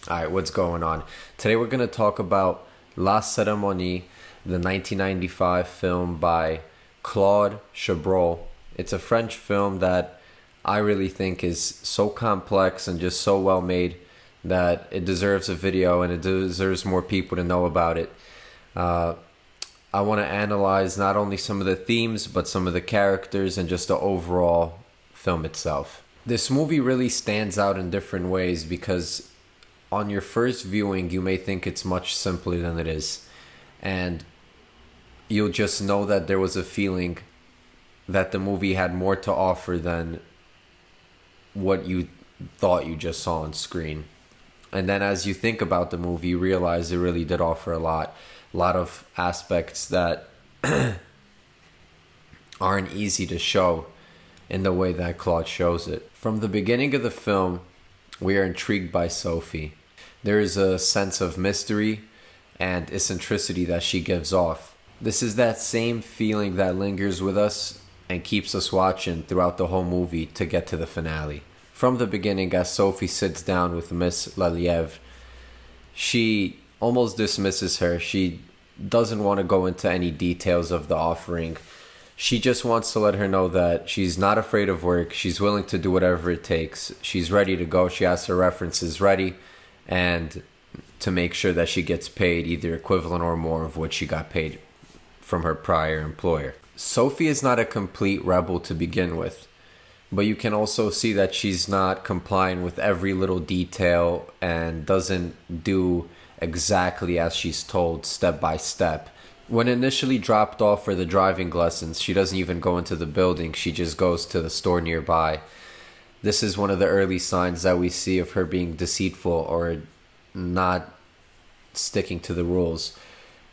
Alright, what's going on? Today we're going to talk about La Cérémonie, the 1995 film by Claude Chabrol. It's a French film that I really think is so complex and just so well made that it deserves a video and it deserves more people to know about it. I want to analyze not only some of the themes, but some of the characters and just the overall film itself. This movie really stands out in different ways because on your first viewing, you may think it's much simpler than it is. And you'll just know that there was a feeling that the movie had more to offer than what you thought you just saw on screen. And then as you think about the movie, you realize it really did offer a lot of aspects that aren't easy to show in the way that Claude shows it. From the beginning of the film, we are intrigued by Sophie. There is a sense of mystery and eccentricity that she gives off. This is that same feeling that lingers with us and keeps us watching throughout the whole movie to get to the finale. From the beginning, as Sophie sits down with Miss Lelièvre, she almost dismisses her. She doesn't want to go into any details of the offering. She just wants to let her know that she's not afraid of work. She's willing to do whatever it takes. She's ready to go. She has her references ready and to make sure that she gets paid either equivalent or more of what she got paid from her prior employer. Sophie is not a complete rebel to begin with, but you can also see that she's not complying with every little detail and doesn't do exactly as she's told step by step. When initially dropped off for the driving lessons, she doesn't even go into the building. She just goes to the store nearby. This is one of the early signs that we see of her being deceitful or not sticking to the rules.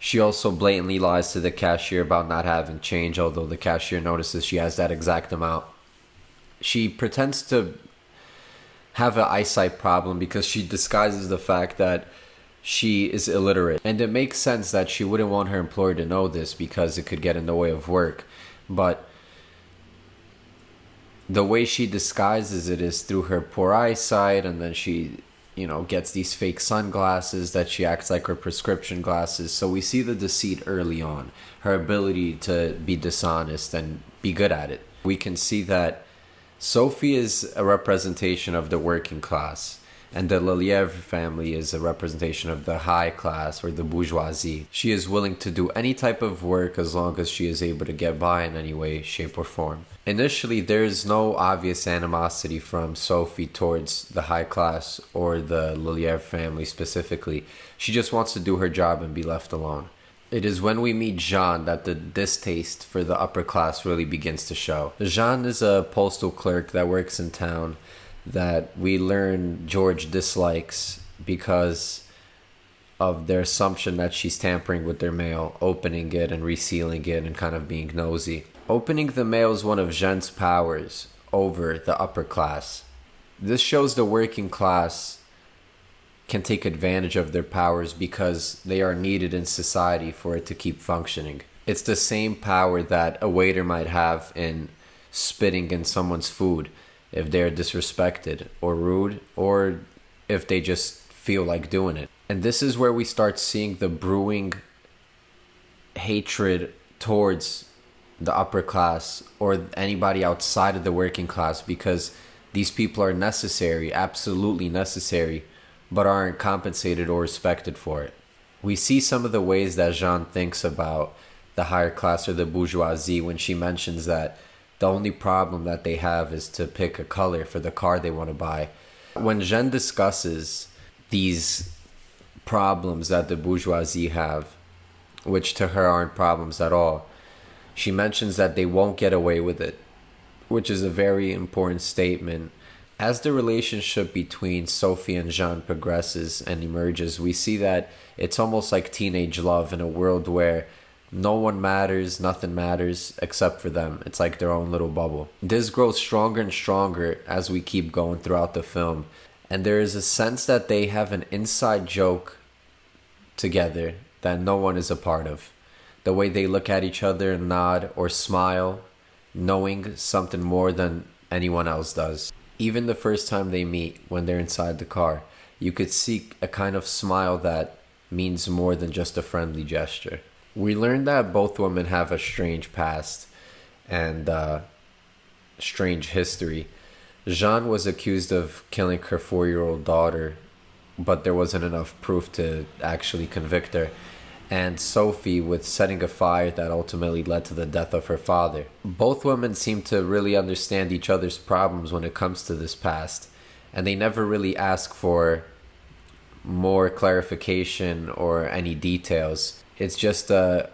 She also blatantly lies to the cashier about not having change, although the cashier notices she has that exact amount. She pretends to have an eyesight problem because she disguises the fact that she is illiterate. And it makes sense that she wouldn't want her employer to know this because it could get in the way of work. But the way she disguises it is through her poor eyesight, and then she, gets these fake sunglasses that she acts like her prescription glasses. So we see the deceit early on, her ability to be dishonest and be good at it. We can see that Sophie is a representation of the working class, and the Lelièvre family is a representation of the high class or the bourgeoisie. She is willing to do any type of work as long as she is able to get by in any way, shape, or form. Initially, there is no obvious animosity from Sophie towards the high class or the Lelièvre family specifically. She just wants to do her job and be left alone. It is when we meet Jeanne that the distaste for the upper class really begins to show. Jeanne is a postal clerk that works in town that we learn George dislikes because of their assumption that she's tampering with their mail, opening it and resealing it and kind of being nosy. Opening the mail is one of Jeanne's powers over the upper class. This shows the working class can take advantage of their powers because they are needed in society for it to keep functioning. It's the same power that a waiter might have in spitting in someone's food if they're disrespected or rude, or if they just feel like doing it. And this is where we start seeing the brewing hatred towards the upper class or anybody outside of the working class, because these people are necessary, absolutely necessary, but aren't compensated or respected for it. We see some of the ways that Jeanne thinks about the higher class or the bourgeoisie when she mentions that the only problem that they have is to pick a color for the car they want to buy. When Jeanne discusses these problems that the bourgeoisie have, which to her aren't problems at all, she mentions that they won't get away with it, which is a very important statement. As the relationship between Sophie and Jeanne progresses and emerges, we see that it's almost like teenage love in a world where no one matters, nothing matters except for them. It's like their own little bubble. This grows stronger and stronger as we keep going throughout the film. And there is a sense that they have an inside joke together that no one is a part of. The way they look at each other and nod or smile, knowing something more than anyone else does. Even the first time they meet, when they're inside the car, you could see a kind of smile that means more than just a friendly gesture. We learned that both women have a strange past and strange history. Jeanne was accused of killing her 4-year-old daughter, but there wasn't enough proof to actually convict her. And Sophie with setting a fire that ultimately led to the death of her father. Both women seem to really understand each other's problems when it comes to this past, and they never really ask for more clarification or any details. It's just an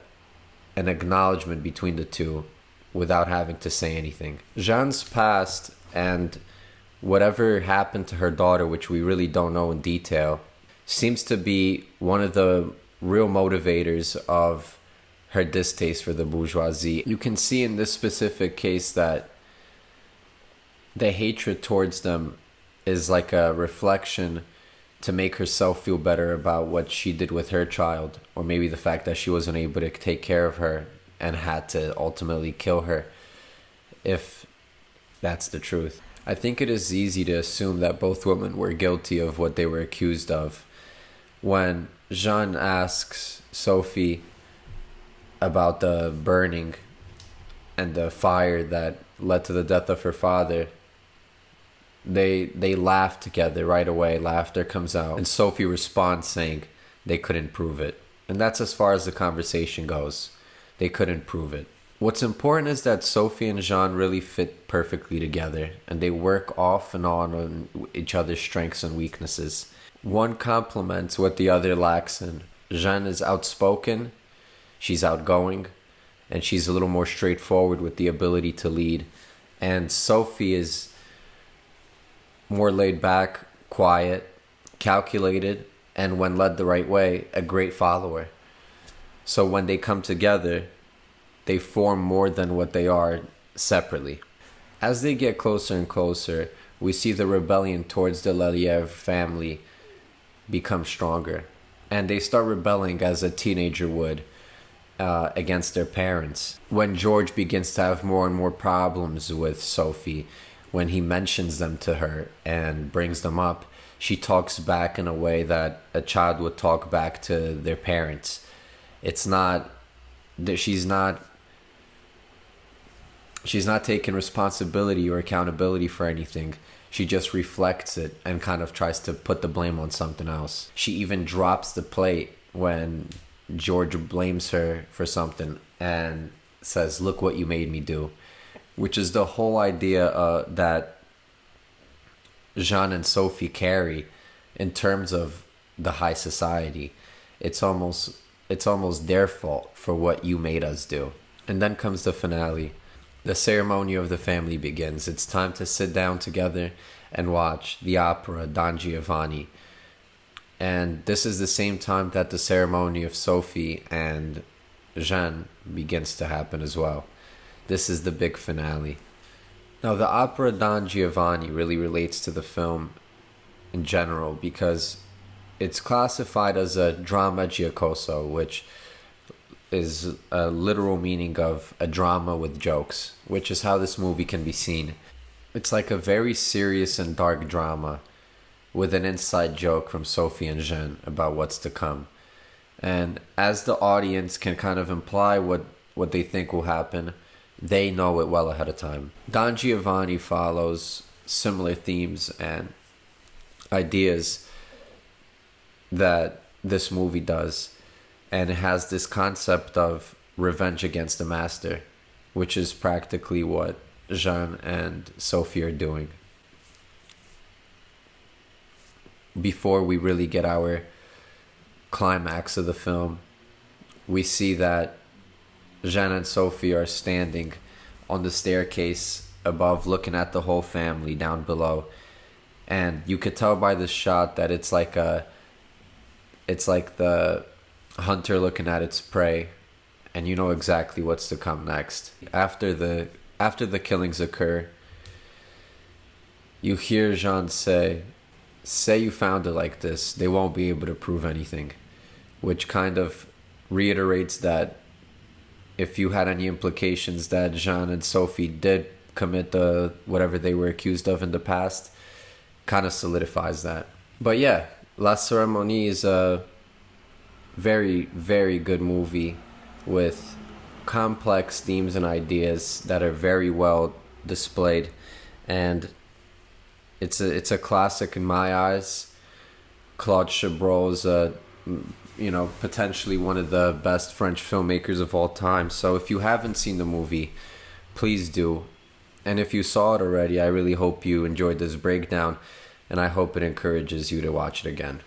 acknowledgement between the two without having to say anything. Jeanne's past and whatever happened to her daughter, which we really don't know in detail, seems to be one of the real motivators of her distaste for the bourgeoisie. You can see in this specific case that the hatred towards them is like a reflection to make herself feel better about what she did with her child, or maybe the fact that she wasn't able to take care of her and had to ultimately kill her, if that's the truth. I think it is easy to assume that both women were guilty of what they were accused of. When Jeanne asks Sophie about the burning and the fire that led to the death of her father, they laugh together right away. Laughter comes out, and Sophie responds saying they couldn't prove it. And that's as far as the conversation goes. They couldn't prove it. What's important is that Sophie and Jeanne really fit perfectly together, and they work off and on each other's strengths and weaknesses. One complements what the other lacks in. Jeanne is outspoken, she's outgoing, and she's a little more straightforward with the ability to lead. And Sophie is more laid back, quiet, calculated, and when led the right way, a great follower. So when they come together, they form more than what they are separately. As they get closer and closer, we see the rebellion towards the Leliev family become stronger. And they start rebelling as a teenager would against their parents. When George begins to have more and more problems with Sophie, when he mentions them to her and brings them up, she talks back in a way that a child would talk back to their parents. It's not that she's not taking responsibility or accountability for anything. She just reflects it and kind of tries to put the blame on something else. She even drops the plate when George blames her for something and says, "Look what you made me do," which is the whole idea that Jeanne and Sophie carry in terms of the high society. It's almost their fault for what you made us do. And then comes the finale. The ceremony of the family begins. It's time to sit down together and watch the opera Don Giovanni. And this is the same time that the ceremony of Sophie and Jeanne begins to happen as well. This is the big finale. Now, the opera Don Giovanni really relates to the film in general because it's classified as a drama giocoso, which is a literal meaning of a drama with jokes, which is how this movie can be seen. It's like a very serious and dark drama with an inside joke from Sophie and Jeanne about what's to come. And as the audience can kind of imply what they think will happen, they know it well ahead of time. Don Giovanni follows similar themes and ideas that this movie does, and it has this concept of revenge against the master, which is practically what Jeanne and Sophie are doing. Before we really get our climax of the film, we see that Jeanne and Sophie are standing on the staircase above, looking at the whole family down below, and you could tell by the shot that it's like the hunter looking at its prey, and you know exactly what's to come next. After the killings occur, you hear Jeanne say you found it like this, they won't be able to prove anything, which kind of reiterates that if you had any implications that Jeanne and Sophie did commit whatever they were accused of in the past, kind of solidifies that. But yeah, La Ceremonie is a very, very good movie with complex themes and ideas that are very well displayed, and it's a classic in my eyes. Claude Chabrol's potentially one of the best French filmmakers of all time. So if you haven't seen the movie, please do. And if you saw it already, I really hope you enjoyed this breakdown, and I hope it encourages you to watch it again.